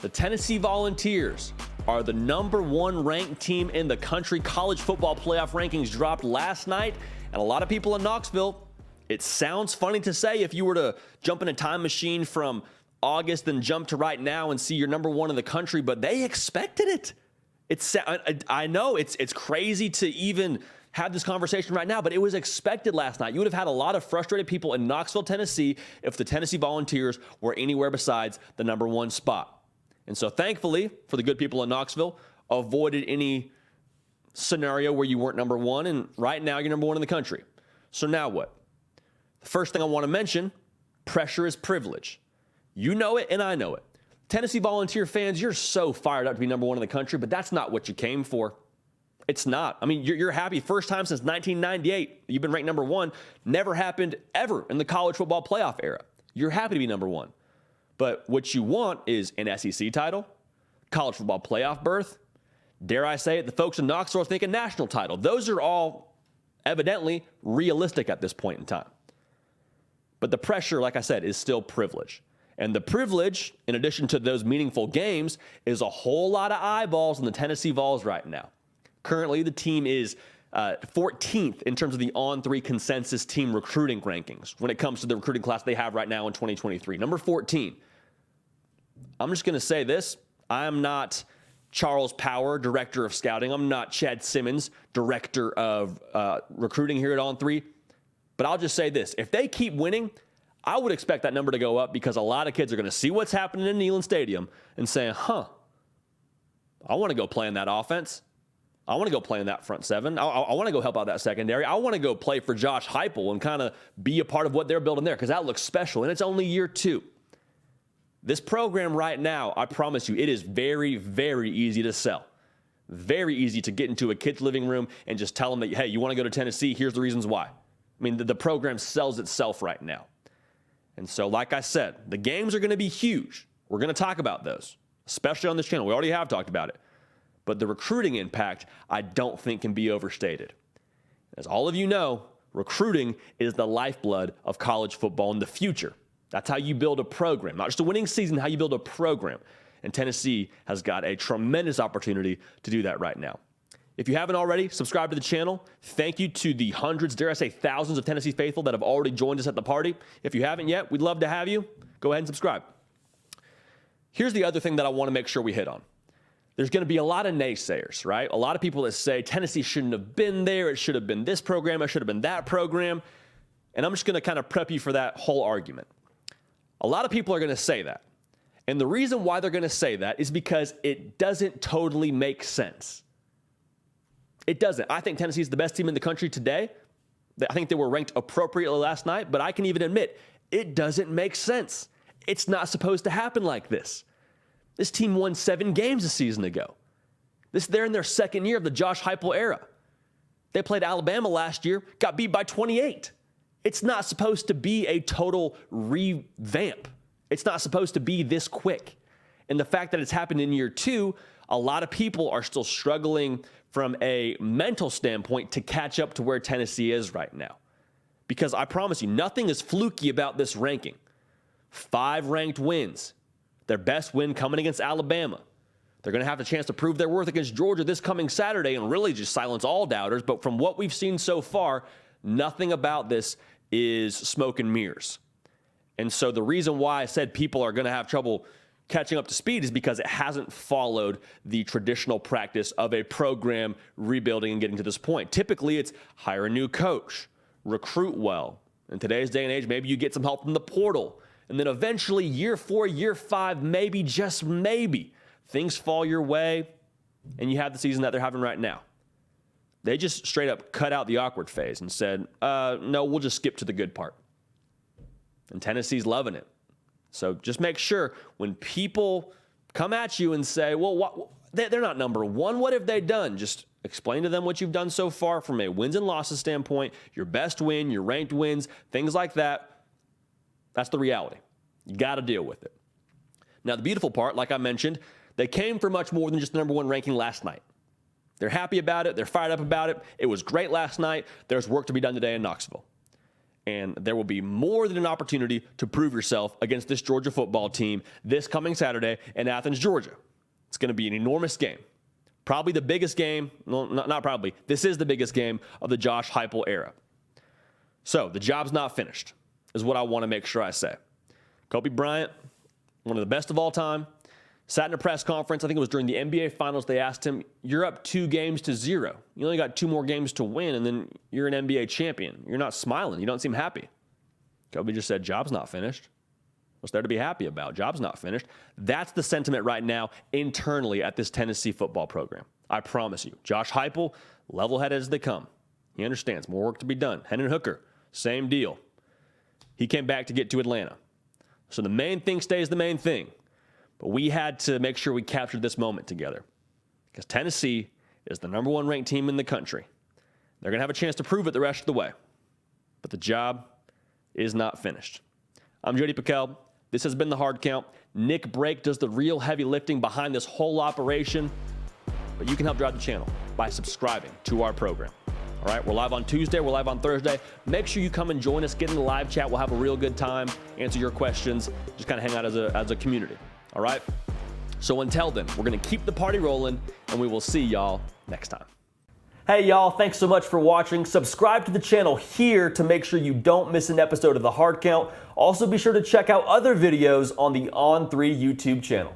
The Tennessee Volunteers are the #1 ranked team in the country. College football playoff rankings dropped last night, and a lot of people in Knoxville, it sounds funny to say if you were to jump in a time machine from August and jump to right now and see you're #1 in the country, but they expected it. I know it's crazy to even have this conversation right now, but it was expected last night. You would have had a lot of frustrated people in Knoxville, Tennessee, if the Tennessee Volunteers were anywhere besides the #1 spot. And so thankfully, for the good people in Knoxville, avoided any scenario where you weren't #1, and right now you're #1 in the country. So now what? The first thing I want to mention, pressure is privilege. You know it, and I know it. Tennessee Volunteer fans, you're so fired up to be #1 in the country, but that's not what you came for. It's not. I mean, you're happy. First time since 1998, you've been ranked #1. Never happened ever in the college football playoff era. You're happy to be #1. But what you want is an SEC title, college football playoff berth. Dare I say it, the folks in Knoxville are thinking national title. Those are all evidently realistic at this point in time. But the pressure, like I said, is still privilege. And the privilege, in addition to those meaningful games, is a whole lot of eyeballs on the Tennessee Vols right now. Currently, the team is 14th in terms of the On3 consensus team recruiting rankings when it comes to the recruiting class they have right now in 2023. Number 14. I'm just going to say this. I am not Charles Power, director of scouting. I'm not Chad Simmons, director of recruiting here at On3. But I'll just say this. If they keep winning, I would expect that number to go up because a lot of kids are going to see what's happening in Neyland Stadium and say, I want to go play in that offense. I want to go play in that front seven. I want to go help out that secondary. I want to go play for Josh Heupel and kind of be a part of what they're building there because that looks special, and it's only year 2. This program right now, I promise you, it is very, very easy to sell. Very easy to get into a kid's living room and just tell them that, hey, you want to go to Tennessee? Here's the reasons why. I mean, the program sells itself right now. And so, like I said, the games are going to be huge. We're going to talk about those, especially on this channel. We already have talked about it. But the recruiting impact, I don't think can be overstated. As all of you know, recruiting is the lifeblood of college football in the future. That's how you build a program. Not just a winning season, how you build a program. And Tennessee has got a tremendous opportunity to do that right now. If you haven't already, subscribe to the channel. Thank you to the hundreds, dare I say thousands of Tennessee faithful that have already joined us at the party. If you haven't yet, we'd love to have you. Go ahead and subscribe. Here's the other thing that I want to make sure we hit on. There's going to be a lot of naysayers, right? A lot of people that say Tennessee shouldn't have been there. It should have been this program. It should have been that program. And I'm just going to kind of prep you for that whole argument. A lot of people are going to say that. And the reason why they're going to say that is because it doesn't totally make sense. It doesn't. I think Tennessee is the best team in the country today. I think they were ranked appropriately last night, but I can even admit it doesn't make sense. It's not supposed to happen like this. This team won 7 games a season ago. They're in their second year of the Josh Heupel era. They played Alabama last year, got beat by 28. It's not supposed to be a total revamp. It's not supposed to be this quick. And the fact that it's happened in year 2, a lot of people are still struggling from a mental standpoint to catch up to where Tennessee is right now. Because I promise you, nothing is fluky about this ranking. 5 ranked wins. Their best win coming against Alabama. They're going to have the chance to prove their worth against Georgia this coming Saturday and really just silence all doubters. But from what we've seen so far, nothing about this is smoke and mirrors. And so the reason why I said people are going to have trouble catching up to speed is because it hasn't followed the traditional practice of a program rebuilding and getting to this point. Typically, it's hire a new coach, recruit well. In today's day and age, maybe you get some help from the portal. And then eventually, year 4, year 5, maybe, just maybe, things fall your way and you have the season that they're having right now. They just straight up cut out the awkward phase and said, no, we'll just skip to the good part. And Tennessee's loving it. So just make sure when people come at you and say, well, they're not #1. What have they done? Just explain to them what you've done so far from a wins and losses standpoint, your best win, your ranked wins, things like that. That's the reality. You got to deal with it. Now, the beautiful part, like I mentioned, they came for much more than just the #1 ranking last night. They're happy about it. They're fired up about it. It was great last night. There's work to be done today in Knoxville. And there will be more than an opportunity to prove yourself against this Georgia football team this coming Saturday in Athens, Georgia. It's going to be an enormous game. Probably the biggest game, well, not probably, this is the biggest game of the Josh Heupel era. So the job's not finished, is what I want to make sure I say. Kobe Bryant, one of the best of all time, sat in a press conference. I think it was during the NBA Finals. They asked him, you're up 2-0. You only got 2 more games to win, and then you're an NBA champion. You're not smiling. You don't seem happy. Kobe just said, job's not finished. What's there to be happy about? Job's not finished. That's the sentiment right now internally at this Tennessee football program. I promise you. Josh Heupel, level-headed as they come. He understands more work to be done. Hendon Hooker, same deal. He came back to get to Atlanta. So the main thing stays the main thing. But we had to make sure we captured this moment together because Tennessee is the number 1 ranked team in the country. They're going to have a chance to prove it the rest of the way. But the job is not finished. I'm Jody Piquel. This has been The Hard Count. Nick Brake does the real heavy lifting behind this whole operation. But you can help drive the channel by subscribing to our program. All right, we're live on Tuesday. We're live on Thursday. Make sure you come and join us. Get in the live chat. We'll have a real good time, answer your questions, just kind of hang out as a community. All right? So until then, we're going to keep the party rolling, and we will see y'all next time. Hey, y'all. Thanks so much for watching. Subscribe to the channel here to make sure you don't miss an episode of The Hard Count. Also, be sure to check out other videos on the On3 YouTube channel.